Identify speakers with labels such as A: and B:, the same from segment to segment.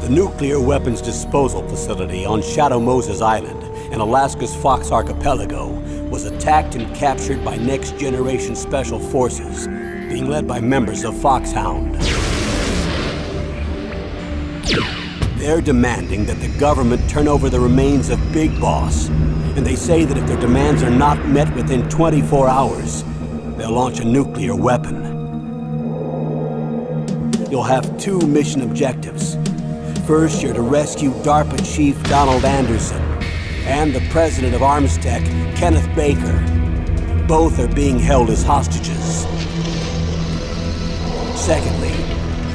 A: The nuclear weapons disposal facility on Shadow Moses Island in Alaska's Fox Archipelago was attacked and captured by next-generation special forces, being led by members of Foxhound. They're demanding that the government turn over the remains of Big Boss, and they say that if their demands are not met within 24 hours, they'll launch a nuclear weapon. You'll have two mission objectives. First, you're to rescue DARPA Chief Donald Anderson and the president of Armstech, Kenneth Baker. Both are being held as hostages. Secondly,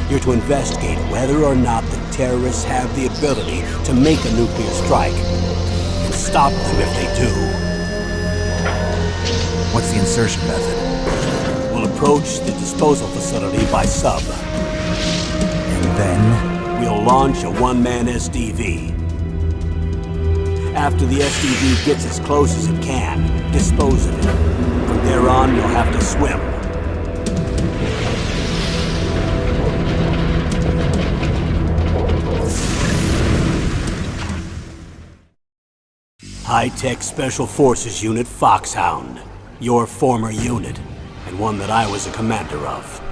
A: you're to investigate whether or not the terrorists have the ability to make a nuclear strike and stop them if they do.
B: What's the insertion method?
A: We'll approach the disposal facility by sub.
B: And then?
A: We'll launch a one-man SDV. After the SDV gets as close as it can, dispose of it. From there on, you'll have to swim. High-Tech Special Forces Unit Foxhound. Your former unit, and one that I was a commander of.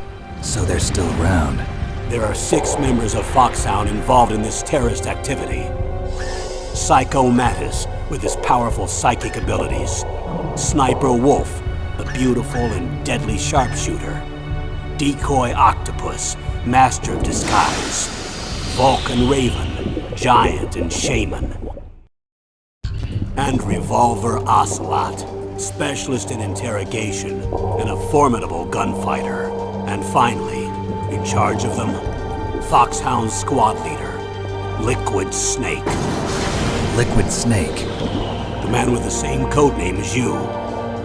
B: So they're still around.
A: There are 6 members of Foxhound involved in this terrorist activity. Psycho Mattis, with his powerful psychic abilities. Sniper Wolf, the beautiful and deadly sharpshooter. Decoy Octopus, master of disguise. Vulcan Raven, giant and shaman. And Revolver Ocelot, specialist in interrogation and a formidable gunfighter. And finally, in charge of them, Foxhound squad leader, Liquid Snake.
B: Liquid Snake?
A: The man with the same codename as you.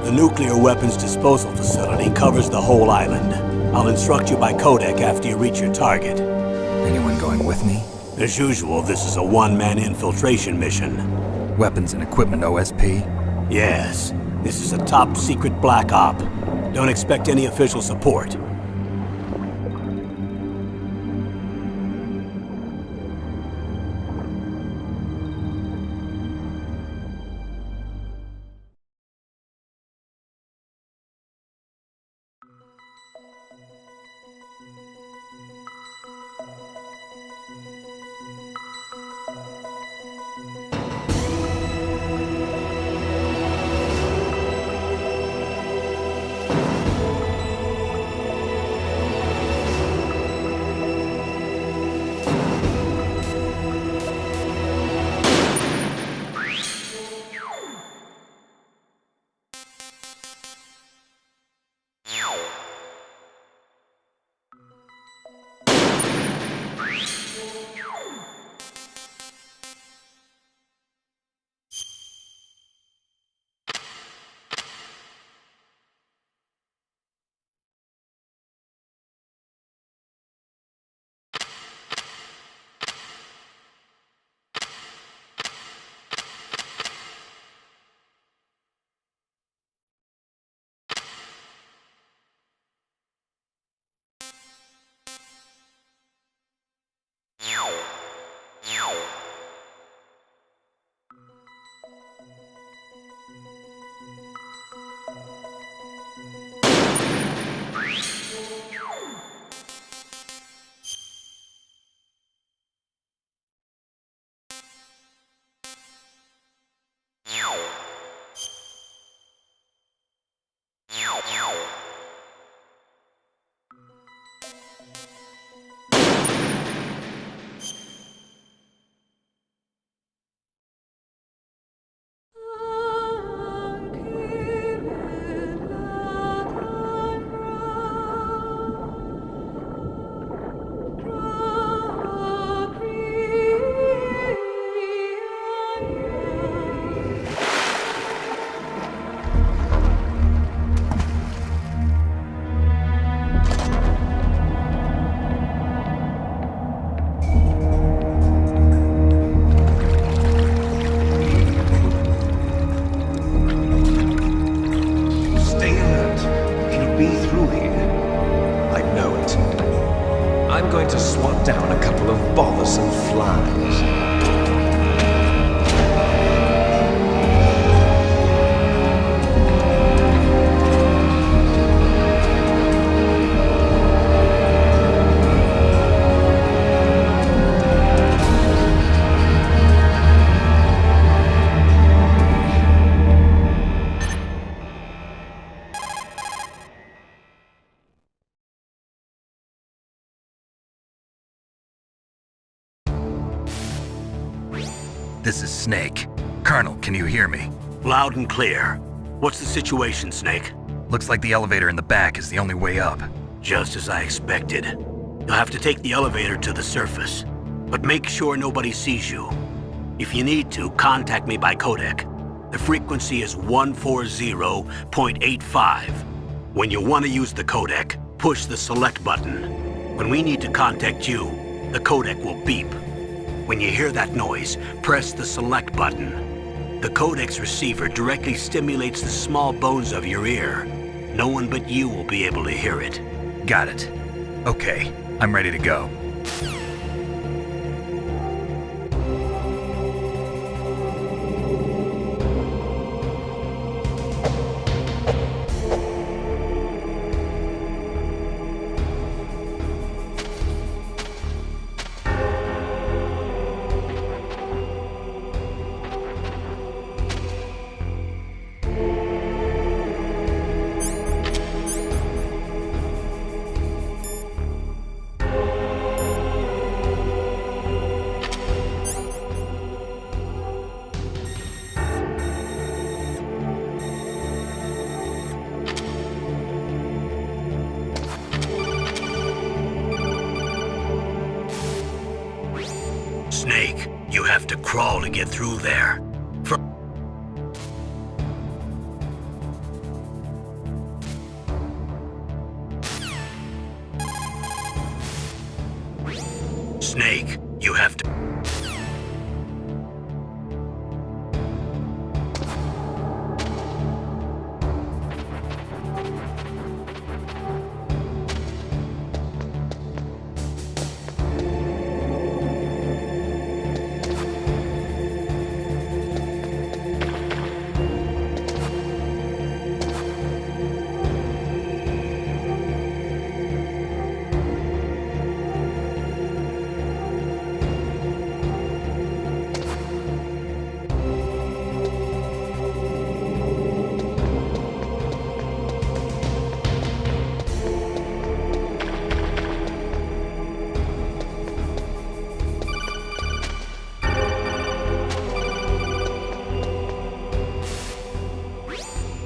A: The nuclear weapons disposal facility covers the whole island. I'll instruct you by codec after you reach your target.
B: Anyone going with me?
A: As usual, this is a one-man infiltration mission.
B: Weapons and equipment OSP?
A: Yes. This is a top-secret black op. Don't expect any official support.
C: down a couple of bothersome flies.
B: This is Snake. Colonel, can you hear me?
A: Loud and clear. What's the situation, Snake?
B: Looks like the elevator in the back is the only way up.
A: Just as I expected. You'll have to take the elevator to the surface, but make sure nobody sees you. If you need to, contact me by codec. The frequency is 140.85. When you want to use the codec, push the select button. When we need to contact you, the codec will beep. When you hear that noise, press the select button. The codec's receiver directly stimulates the small bones of your ear. No one but you will be able to hear it.
B: Got it. Okay, I'm ready to go.
A: Snake, you have to crawl to get through there. Snake, you have to...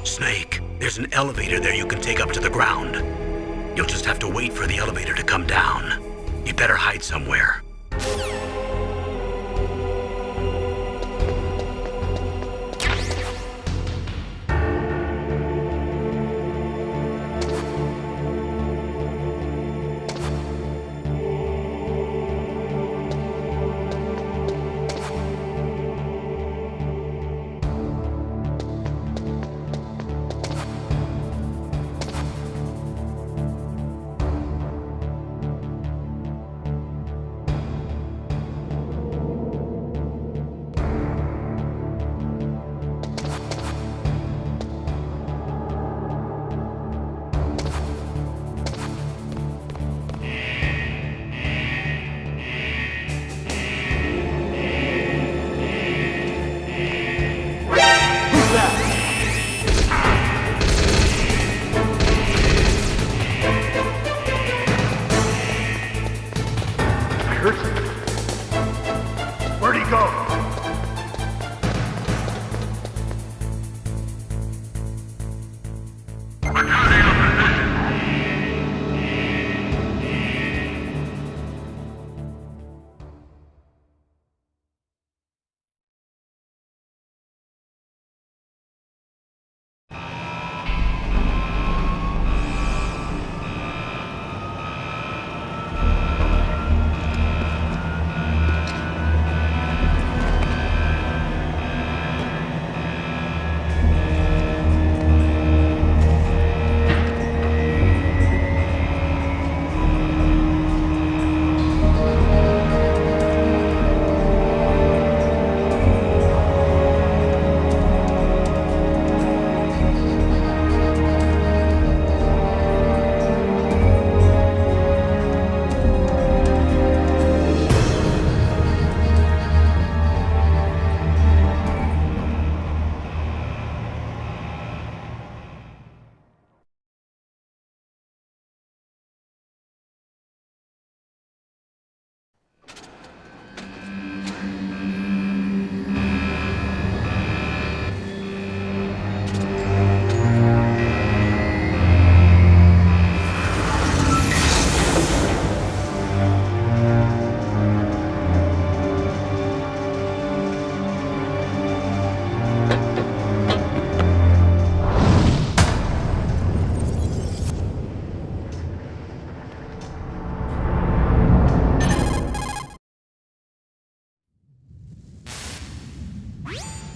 A: Snake, there's an elevator there you can take up to the ground. You'll just have to wait for the elevator to come down. You'd better hide somewhere.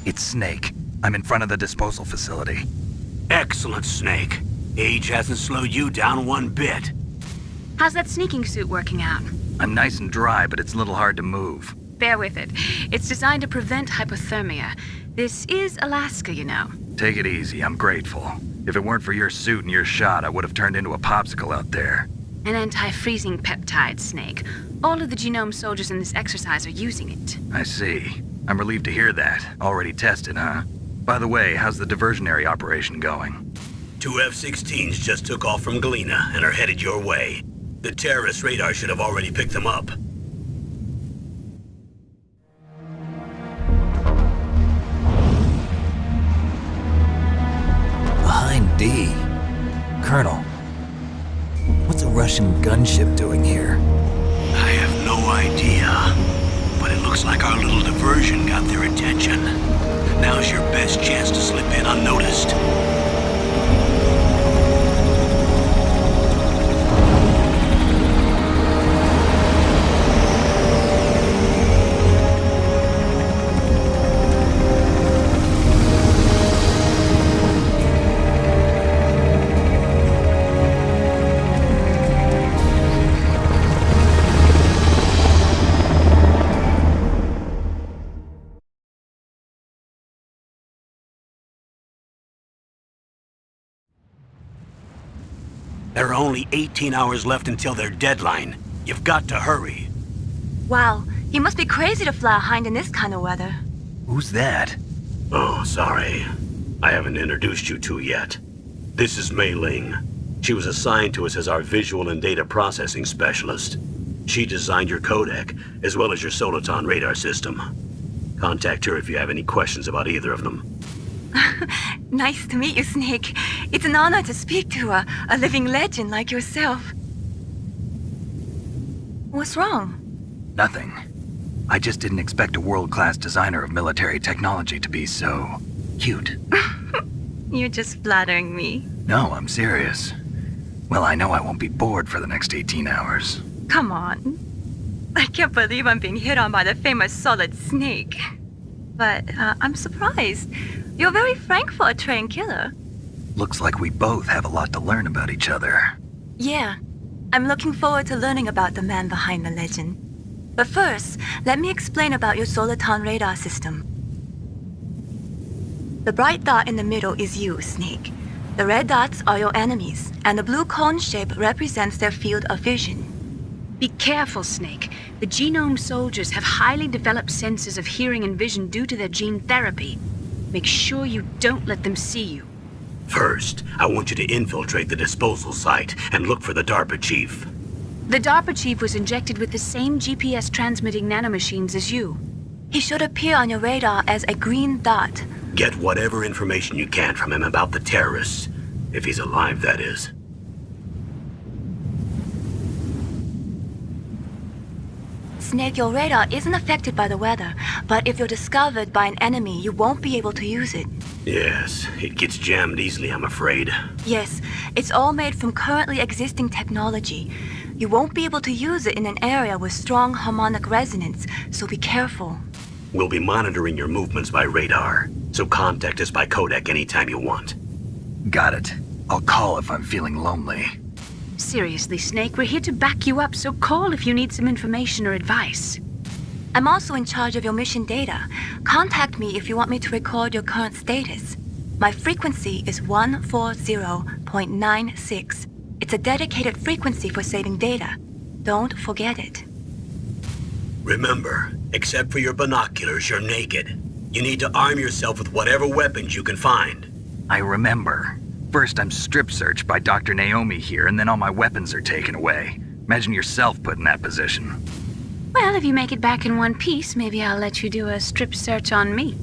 B: It's Snake. I'm in front of the disposal facility.
A: Excellent, Snake. Age hasn't slowed you down one bit.
D: How's that sneaking suit working out?
B: I'm nice and dry, but it's a little hard to move.
D: Bear with it. It's designed to prevent hypothermia. This is Alaska, you know.
B: Take it easy, I'm grateful. If it weren't for your suit and your shot, I would have turned into a popsicle out there.
D: An anti-freezing peptide, Snake. All of the genome soldiers in this exercise are using it.
B: I see. I'm relieved to hear that. Already tested, huh? By the way, how's the diversionary operation going?
A: 2 F-16s just took off from Galena and are headed your way. The terrorist radar should have already picked them up.
B: Behind D. Colonel, what's a Russian gunship doing here?
A: I have no idea, but it looks like our little diversion got their attention. Now's your best chance to slip in unnoticed. There are only 18 hours left until their deadline. You've got to hurry.
D: Wow, you must be crazy to fly a hind in this kind of weather.
B: Who's that?
A: Oh, sorry. I haven't introduced you to yet. This is Mei Ling. She was assigned to us as our visual and data processing specialist. She designed your codec, as well as your Soliton radar system. Contact her if you have any questions about either of them.
D: Nice to meet you, Snake. It's an honor to speak to a living legend like yourself. What's wrong?
B: Nothing. I just didn't expect a world-class designer of military technology to be so cute.
D: You're just flattering me.
B: No, I'm serious. Well, I know I won't be bored for the next 18 hours.
D: Come on. I can't believe I'm being hit on by the famous Solid Snake. But I'm surprised. You're very frank for a trained killer.
B: Looks like we both have a lot to learn about each other.
D: Yeah. I'm looking forward to learning about the man behind the legend. But first, let me explain about your Soliton radar system. The bright dot in the middle is you, Snake. The red dots are your enemies, and the blue cone shape represents their field of vision. Be careful, Snake. The genome soldiers have highly developed senses of hearing and vision due to their gene therapy. Make sure you don't let them see you.
A: First, I want you to infiltrate the disposal site and look for the DARPA chief.
D: The DARPA chief was injected with the same GPS transmitting nanomachines as you. He should appear on your radar as a green dot.
A: Get whatever information you can from him about the terrorists. If he's alive, that is.
D: Snake, your radar isn't affected by the weather, but if you're discovered by an enemy, you won't be able to use it.
A: Yes, it gets jammed easily, I'm afraid.
D: Yes, it's all made from currently existing technology. You won't be able to use it in an area with strong harmonic resonance, so be careful.
A: We'll be monitoring your movements by radar, so contact us by codec anytime you want.
B: Got it. I'll call if I'm feeling lonely.
D: Seriously, Snake, we're here to back you up, so call if you need some information or advice. I'm also in charge of your mission data. Contact me if you want me to record your current status. My frequency is 140.96. It's a dedicated frequency for saving data. Don't forget it.
A: Remember, except for your binoculars, you're naked. You need to arm yourself with whatever weapons you can find.
B: I remember. First I'm strip searched by Dr. Naomi here, and then all my weapons are taken away. Imagine yourself put in that position.
D: Well, if you make it back in one piece, maybe I'll let you do a strip search on me.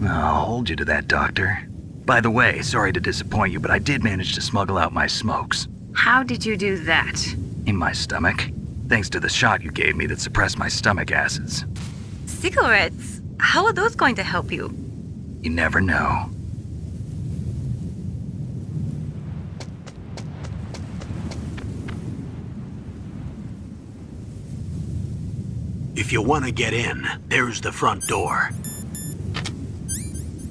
B: I'll hold you to that, Doctor. By the way, sorry to disappoint you, but I did manage to smuggle out my smokes.
D: How did you do that?
B: In my stomach. Thanks to the shot you gave me that suppressed my stomach acids.
D: Cigarettes? How are those going to help you?
B: You never know.
A: If you want to get in, there's the front door.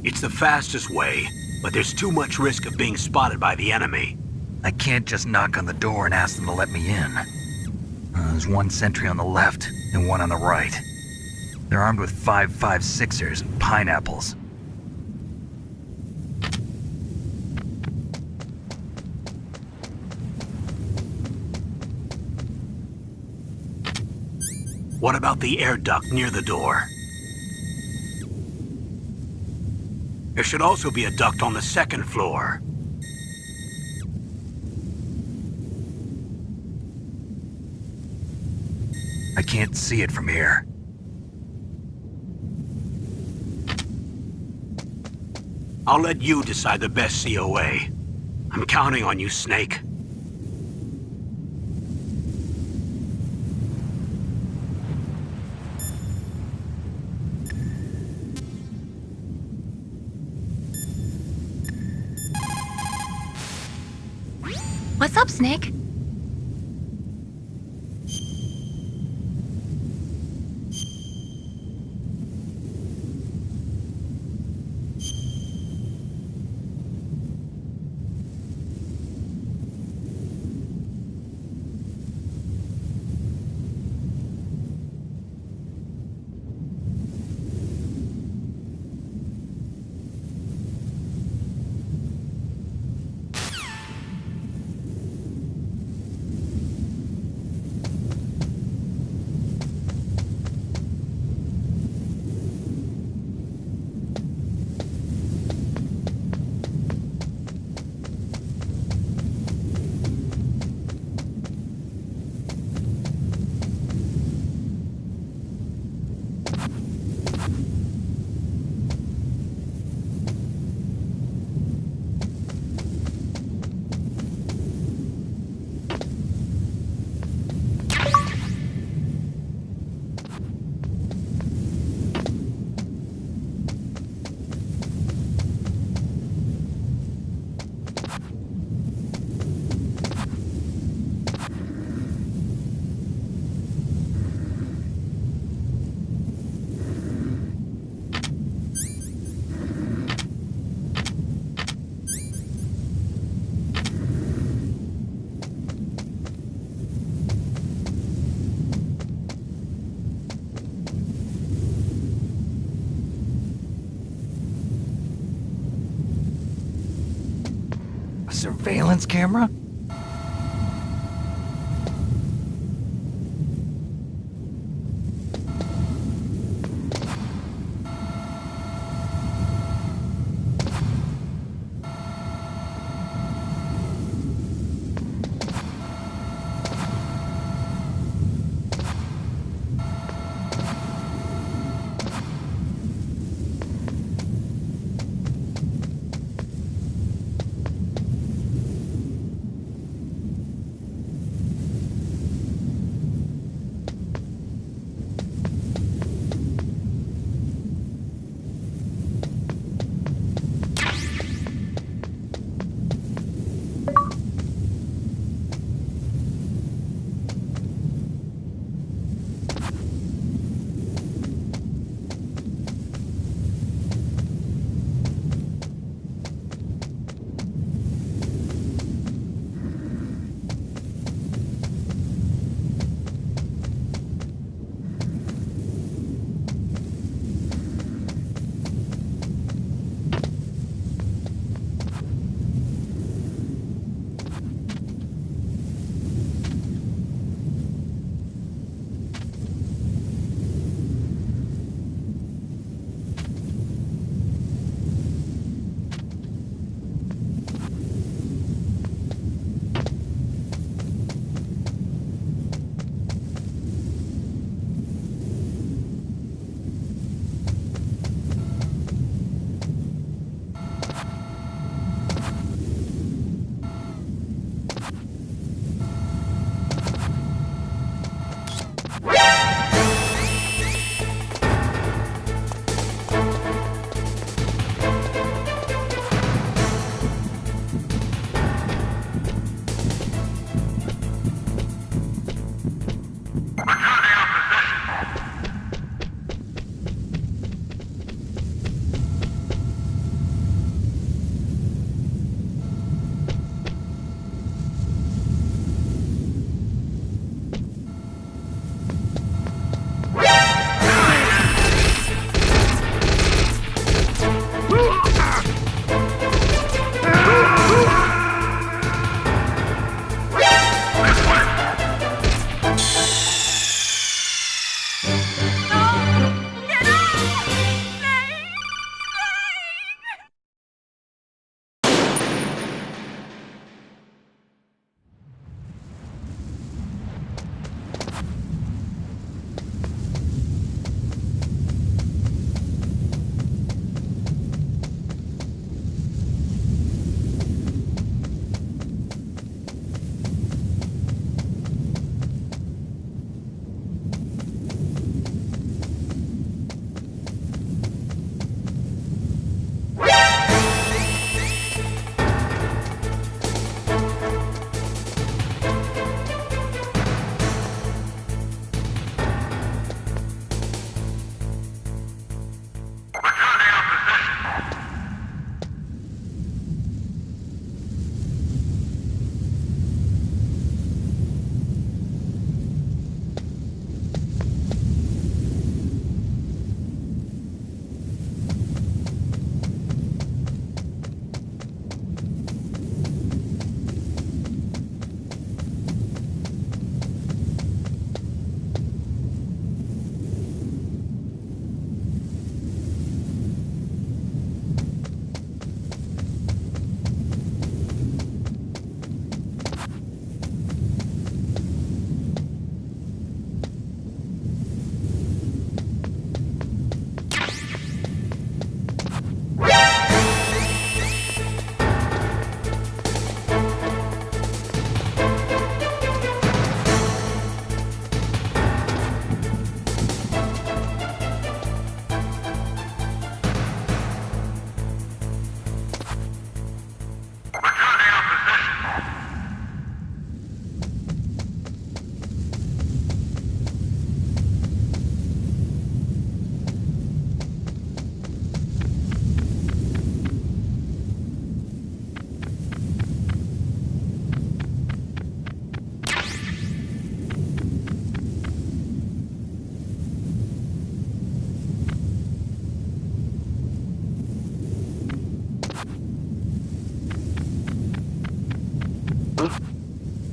A: It's the fastest way, but there's too much risk of being spotted by the enemy.
B: I can't just knock on the door and ask them to let me in. There's one sentry on the left and one on the right. They're armed with 5.56ers and pineapples.
A: What about the air duct near the door? There should also be a duct on the second floor.
B: I can't see it from here.
A: I'll let you decide the best COA. I'm counting on you, Snake.
D: What's up, Snake?
B: A surveillance camera?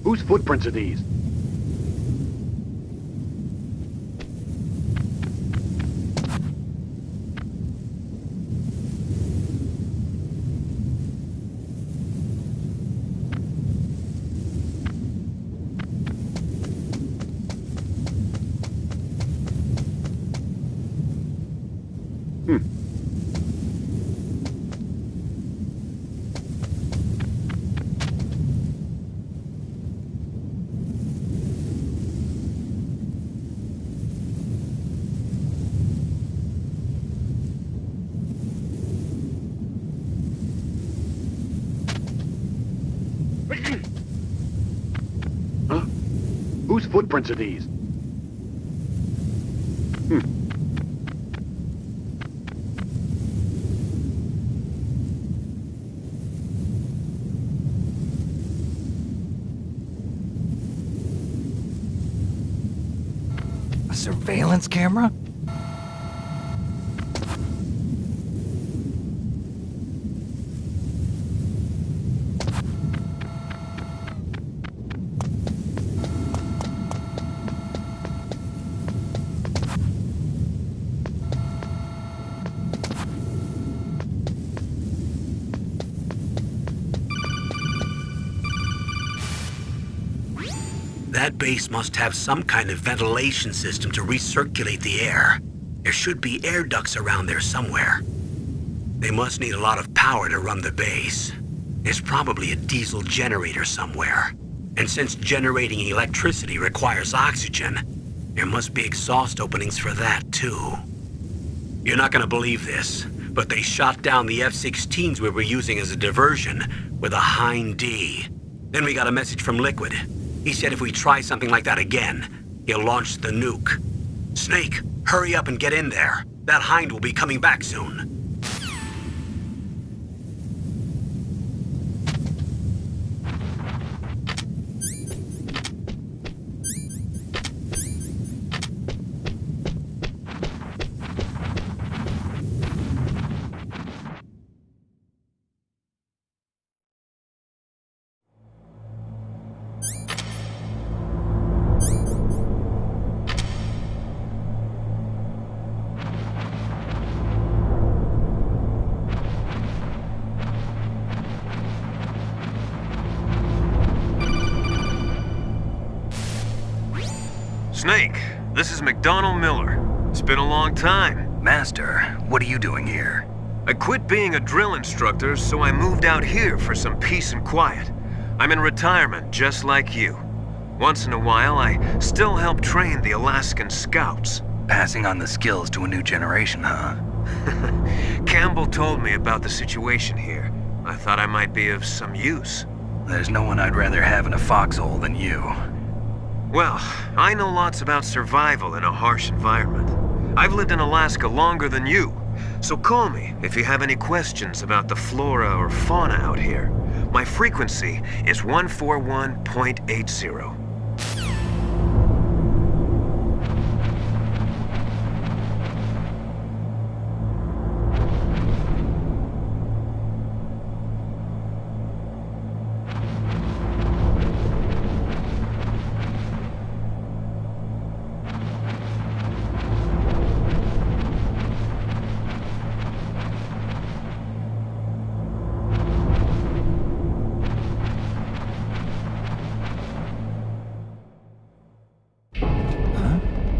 E: Whose footprints are these? Huh? Whose footprints are these?
B: A surveillance camera?
A: That base must have some kind of ventilation system to recirculate the air. There should be air ducts around there somewhere. They must need a lot of power to run the base. There's probably a diesel generator somewhere. And since generating electricity requires oxygen, there must be exhaust openings for that too. You're not gonna believe this, but they shot down the F-16s we were using as a diversion with a Hind D. Then we got a message from Liquid. He said if we try something like that again, he'll launch the nuke. Snake, hurry up and get in there. That Hind will be coming back soon.
C: Snake, this is McDonald Miller. It's been a long time.
B: Master, what are you doing here?
C: I quit being a drill instructor, so I moved out here for some peace and quiet. I'm in retirement, just like you. Once in a while, I still help train the Alaskan Scouts.
B: Passing on the skills to a new generation, huh?
C: Campbell told me about the situation here. I thought I might be of some use.
B: There's no one I'd rather have in a foxhole than you.
C: Well, I know lots about survival in a harsh environment. I've lived in Alaska longer than you, so call me if you have any questions about the flora or fauna out here. My frequency is 141.80.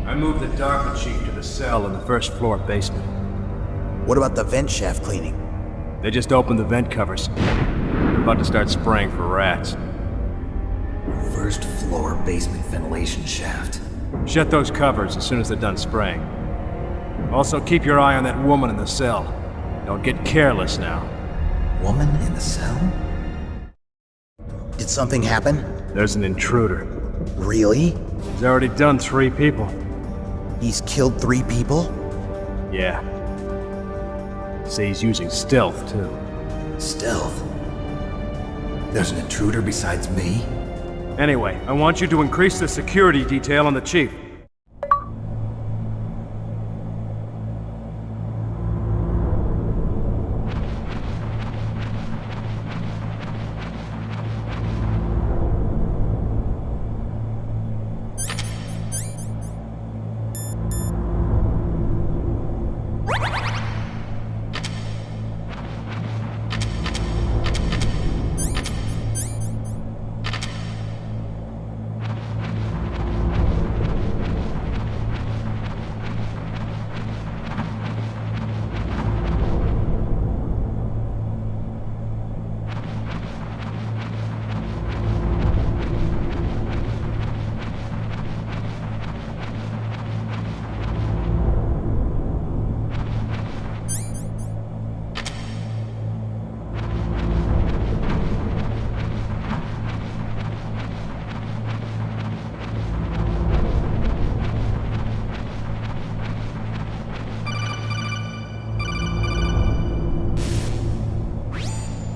F: I moved the Darker Chief to the cell in the first floor basement.
G: What about the vent shaft cleaning?
F: They just opened the vent covers. They're about to start spraying for rats.
G: First floor basement ventilation shaft.
F: Shut those covers as soon as they're done spraying. Also, keep your eye on that woman in the cell. Don't get careless now.
G: Woman in the cell? Did something happen?
F: There's an intruder.
G: Really?
F: He's already done 3 people.
G: He's killed 3 people?
F: Yeah. Say he's using stealth, too.
G: Stealth? There's an intruder besides me?
F: Anyway, I want you to increase the security detail on the Chief.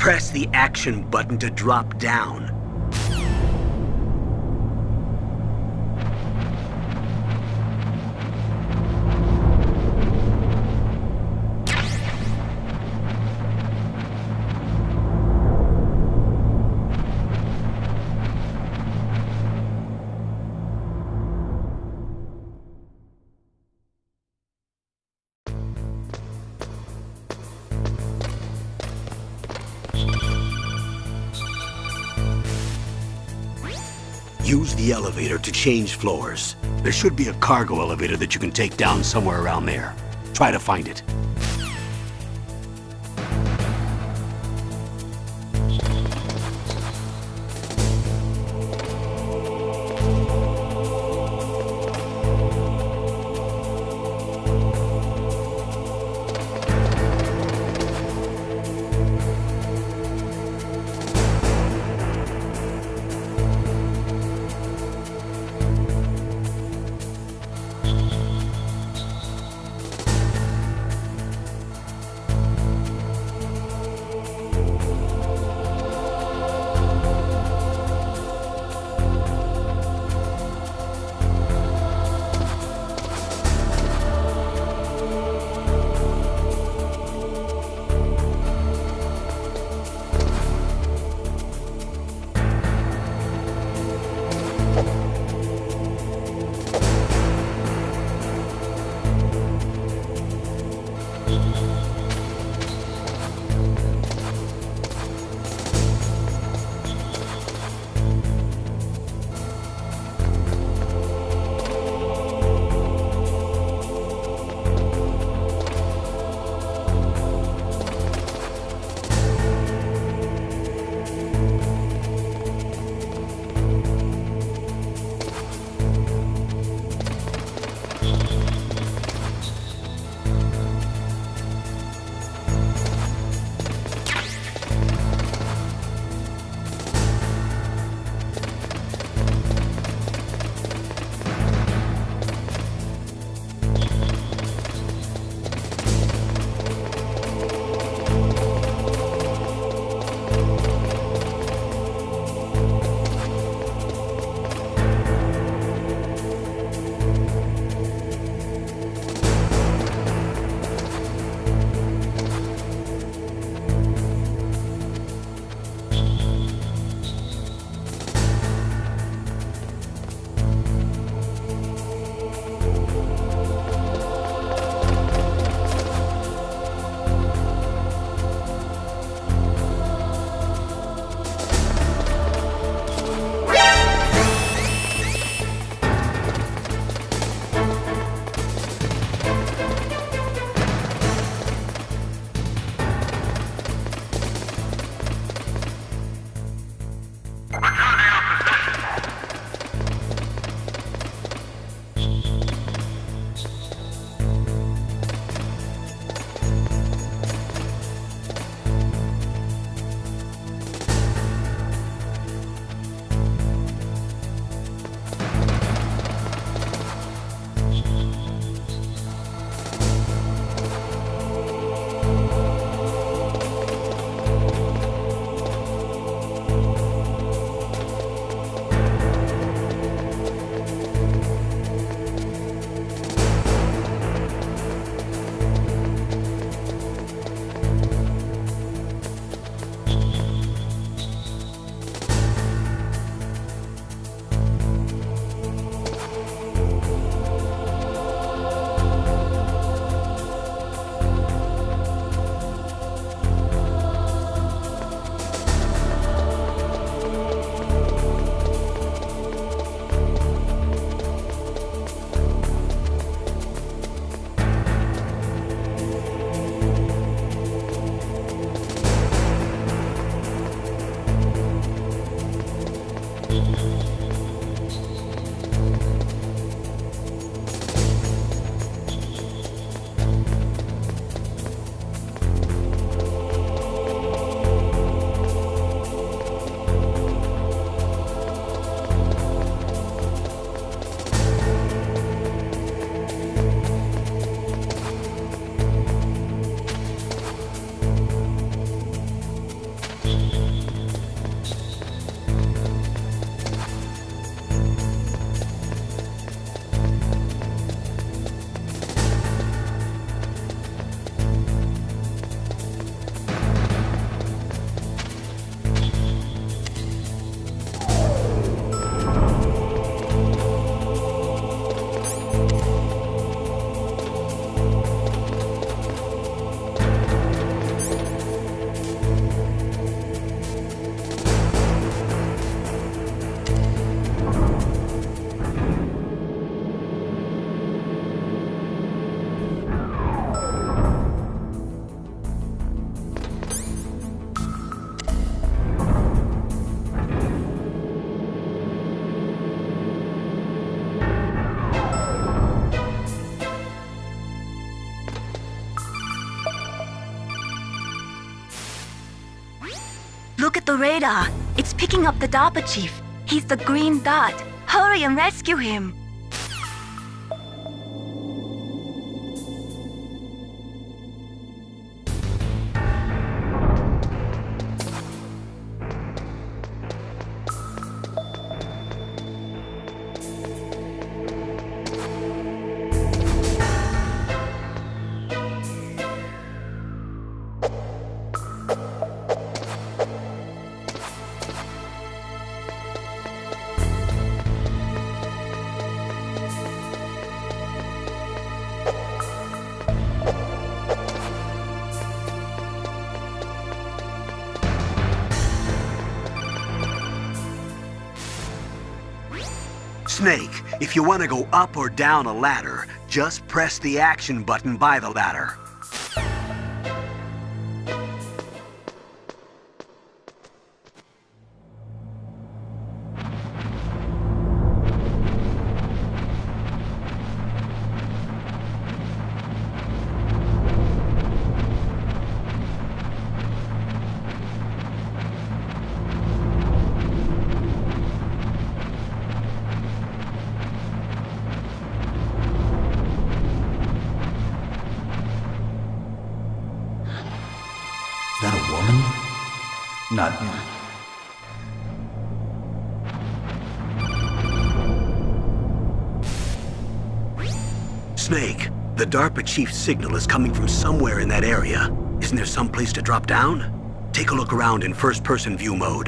A: Press the action button to drop down. Use the elevator to change floors. There should be a cargo elevator that you can take down somewhere around there. Try to find it.
D: Look at the radar. It's picking up the DARPA chief. He's the green dot. Hurry and rescue him.
A: Snake, if you want to go up or down a ladder, just press the action button by the ladder.
G: Is that a woman? Not...
A: Snake, the DARPA chief's signal is coming from somewhere in that area. Isn't there some place to drop down? Take a look around in first-person view mode.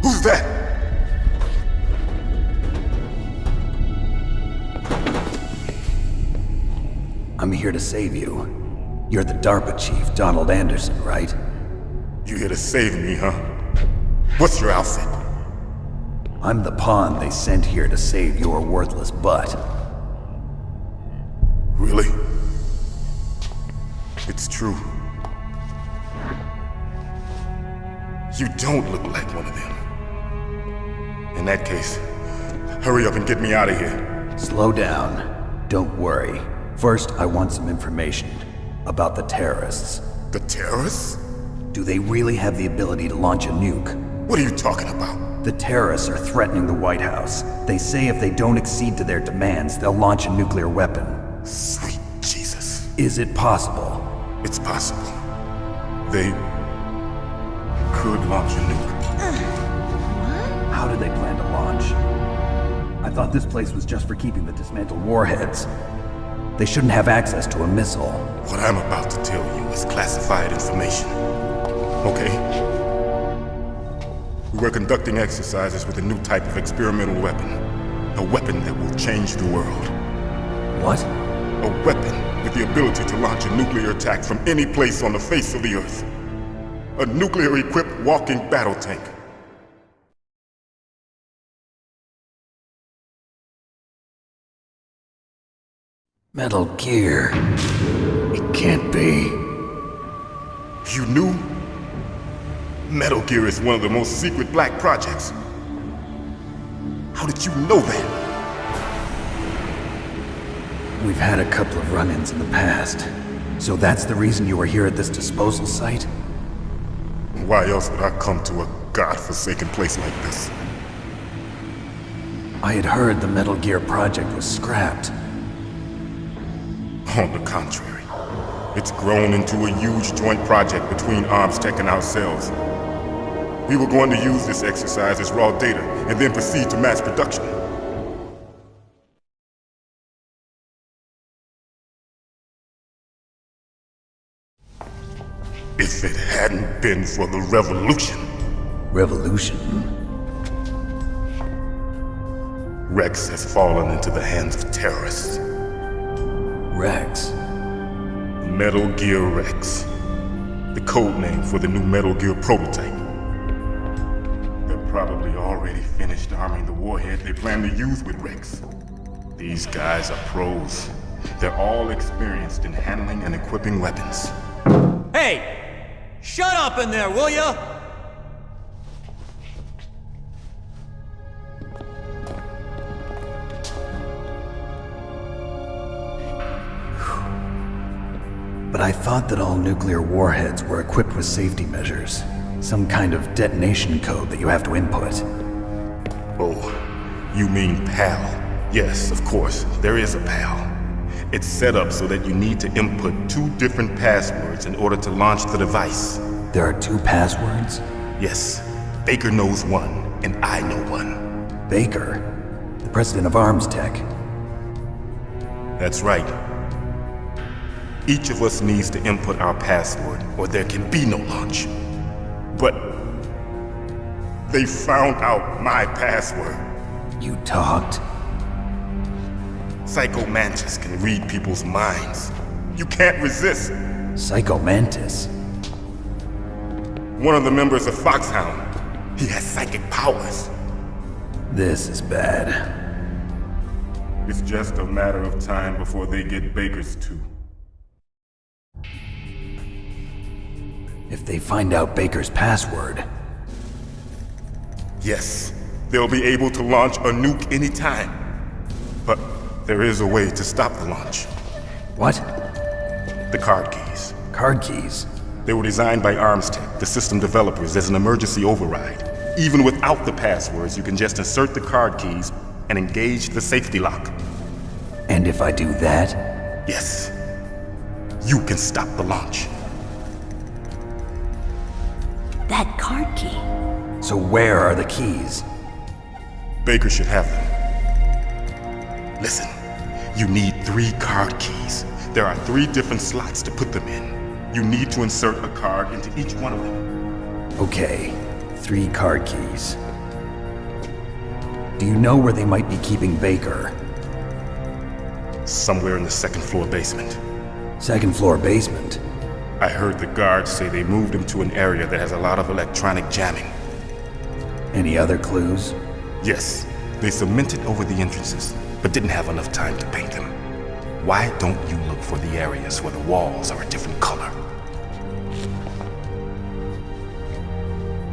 H: Who's that?
G: I'm here to save you. You're the DARPA chief, Donald Anderson, right?
H: You here to save me, huh? What's your outfit?
G: I'm the pawn they sent here to save your worthless butt.
H: Really? It's true. You don't look like one of them. In that case, hurry up and get me out of here.
G: Slow down. Don't worry. First, I want some information about the terrorists.
H: The terrorists?
G: Do they really have the ability to launch a nuke?
H: What are you talking about?
G: The terrorists are threatening the White House. They say if they don't accede to their demands, they'll launch a nuclear weapon.
H: Sweet Jesus.
G: Is it possible?
H: It's possible. They could launch a nuke.
G: How do they plan to launch? I thought this place was just for keeping the dismantled warheads. They shouldn't have access to a missile.
H: What I'm about to tell you is classified information. Okay? We were conducting exercises with a new type of experimental weapon. A weapon that will change the world.
G: What?
H: A weapon with the ability to launch a nuclear attack from any place on the face of the Earth. A nuclear-equipped walking battle tank.
G: Metal Gear. It can't be.
H: You knew? Metal Gear is one of the most secret black projects. How did you know that?
G: We've had a couple of run-ins in the past. So that's the reason you were here at this disposal site?
H: Why else would I come to a godforsaken place like this?
G: I had heard the Metal Gear project was scrapped.
H: On the contrary, it's grown into a huge joint project between Arms Tech and ourselves. We were going to use this exercise as raw data and then proceed to mass production. If it hadn't been for the revolution.
G: Revolution?
H: Rex has fallen into the hands of terrorists.
G: Rex?
H: Metal Gear Rex. The code name for the new Metal Gear prototype. They're probably already finished arming the warhead they plan to use with Rex. These guys are pros. They're all experienced in handling and equipping weapons.
I: Hey! Shut up in there, will ya?
G: But I thought that all nuclear warheads were equipped with safety measures. Some kind of detonation code that you have to input.
H: Oh, you mean PAL? Yes, of course, there is a PAL. It's set up so that you need to input 2 different passwords in order to launch the device.
G: There are 2 passwords?
H: Yes, Baker knows one, and I know one.
G: Baker? The president of Arms Tech?
H: That's right. Each of us needs to input our password, or there can be no launch. But they found out my password.
G: You talked?
H: Psycho Mantis can read people's minds. You can't resist.
G: Psycho Mantis?
H: One of the members of Foxhound. He has psychic powers.
G: This is bad.
H: It's just a matter of time before they get Baker's too.
G: If they find out Baker's password...
H: Yes, they'll be able to launch a nuke anytime. But there is a way to stop the launch.
G: What?
H: The card keys.
G: Card keys?
H: They were designed by Arms Tech, the system developers, as an emergency override. Even without the passwords, you can just insert the card keys and engage the safety lock.
G: And if I do that?
H: Yes. You can stop the launch.
J: That card key.
G: So where are the keys?
H: Baker should have them. Listen, you need 3 card keys. There are 3 different slots to put them in. You need to insert a card into each one of them.
G: Okay, 3 card keys. Do you know where they might be keeping Baker?
H: Somewhere in the 2nd floor basement.
G: 2nd floor basement?
H: I heard the guards say they moved him to an area that has a lot of electronic jamming.
G: Any other clues?
H: Yes, they cemented over the entrances, but didn't have enough time to paint them. Why don't you look for the areas where the walls are a different color?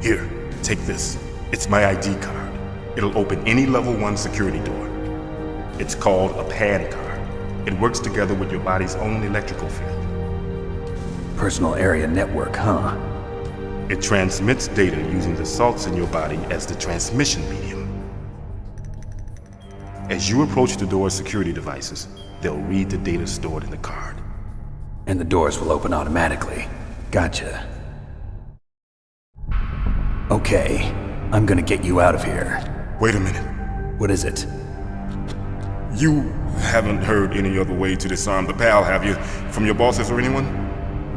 H: Here, take this. It's my ID card. It'll open any level 1 security door. It's called a PAN card. It works together with your body's own electrical field.
G: Personal area network, huh?
H: It transmits data using the salts in your body as the transmission medium. As you approach the door's security devices, they'll read the data stored in the card.
G: And the doors will open automatically. Gotcha. Okay, I'm gonna get you out of here.
H: Wait a minute.
G: What is it?
H: You haven't heard any other way to disarm the PAL, have you? From your bosses or anyone?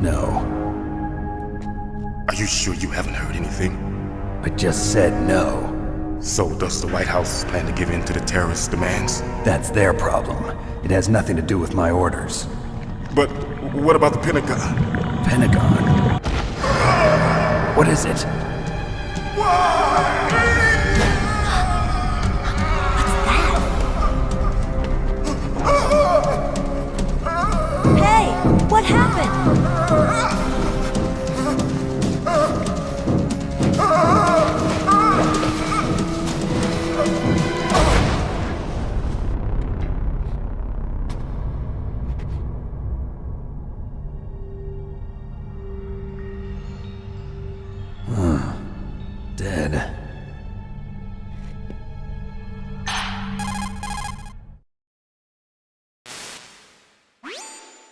G: No.
H: Are you sure you haven't heard anything?
G: I just said no.
H: So does the White House plan to give in to the terrorists' demands?
G: That's their problem. It has nothing to do with my orders.
H: But what about the Pentagon?
G: Pentagon? What is it?
J: Hey, what happened?
G: Dead.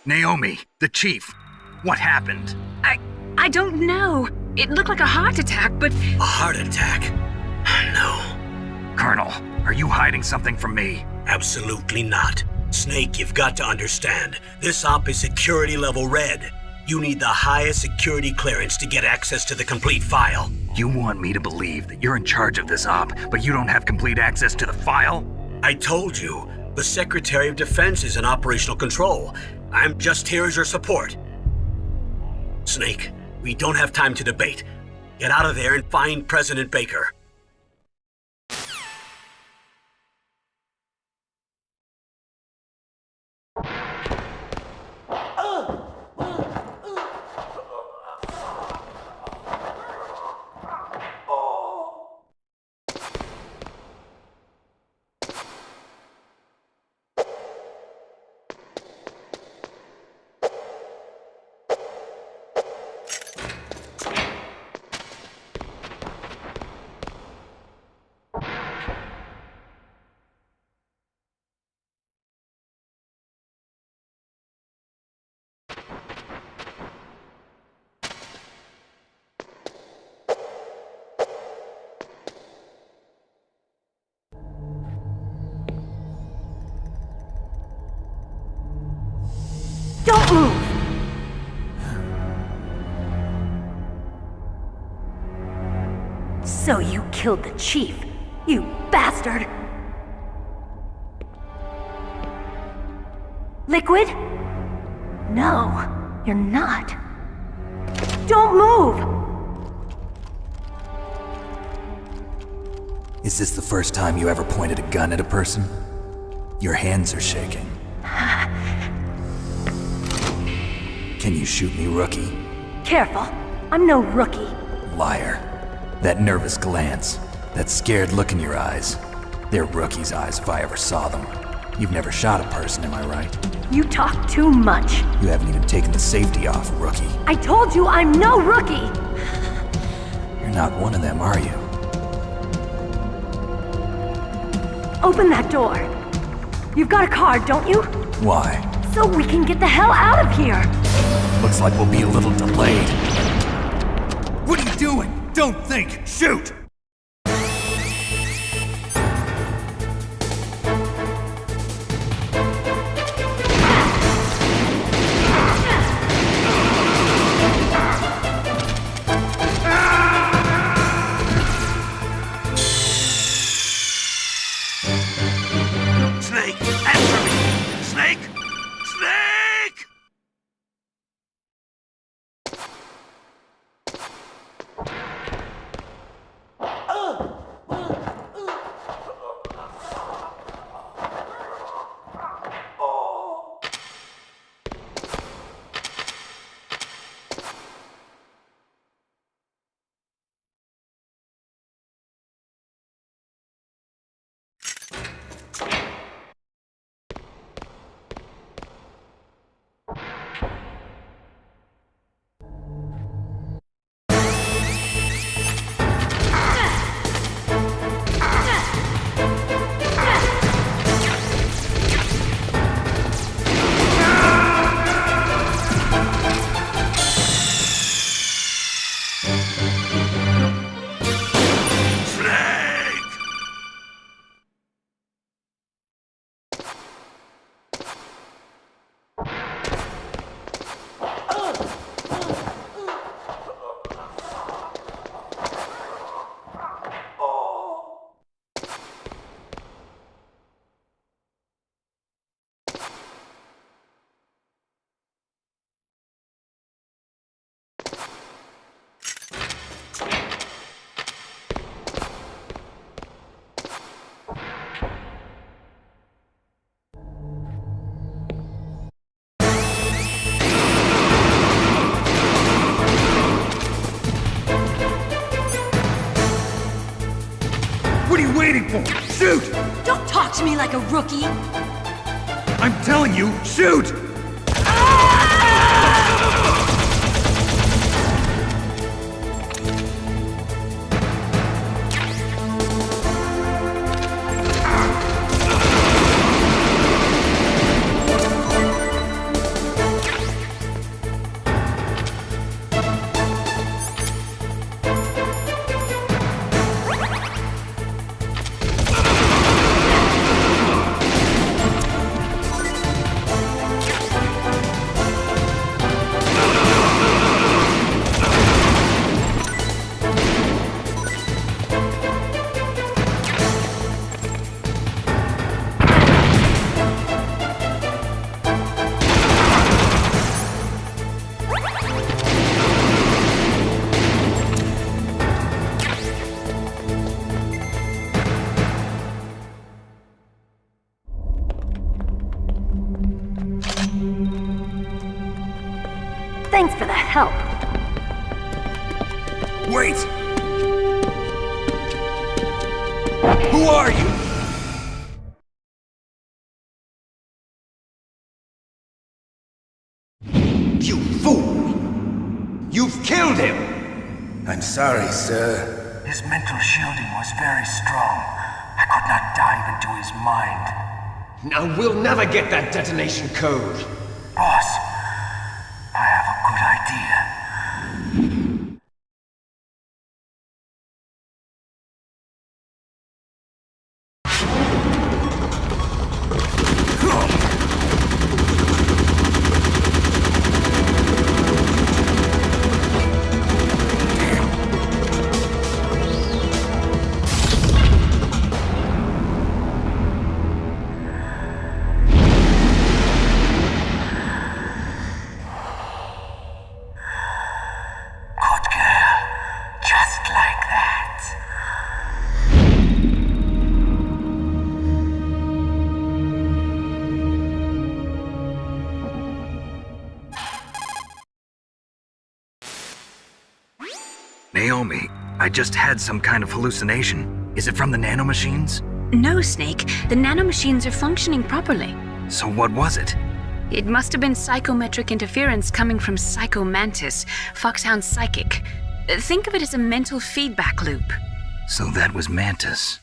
B: Naomi, the chief. What happened?
D: I don't know. It looked like a heart attack, but...
A: A heart attack? No.
B: Colonel, are you hiding something from me?
A: Absolutely not. Snake, you've got to understand. This op is security level red. You need the highest security clearance to get access to the complete file.
B: You want me to believe that you're in charge of this op, but you don't have complete access to the file?
A: I told you, the Secretary of Defense is in operational control. I'm just here as your support. Snake, we don't have time to debate. Get out of there and find President Baker.
J: Don't move! So you killed the chief, you bastard! Liquid? No, you're not. Don't move!
G: Is this the first time you ever pointed a gun at a person? Your hands are shaking. Can you shoot me, rookie?
J: Careful, I'm no rookie.
G: Liar. That nervous glance, that scared look in your eyes. They're rookie's eyes if I ever saw them. You've never shot a person, am I right?
J: You talk too much.
G: You haven't even taken the safety off, rookie.
J: I told you I'm no rookie!
G: You're not one of them, are you?
J: Open that door. You've got a card, don't you?
G: Why?
J: So we can get the hell out of here!
G: Looks like we'll be a little delayed.
K: What are you doing? Don't think! Shoot!
A: Snake, answer me! Snake! Snake!
K: What are you waiting for? Shoot!
J: Don't talk to me like a rookie!
K: I'm telling you, shoot!
J: Thanks for the help.
K: Wait! Who are you?
L: You fool! You've killed him! I'm sorry, sir.
M: His mental shielding was very strong. I could not dive into his mind.
L: Now we'll never get that detonation code.
M: Boss, I have a good idea.
B: Naomi, I just had some kind of hallucination. Is it from the nanomachines?
D: No, Snake. The nanomachines are functioning properly.
B: So what was it?
D: It must have been psychometric interference coming from Psycho Mantis, Foxhound's psychic. Think of it as a mental feedback loop.
B: So that was Mantis.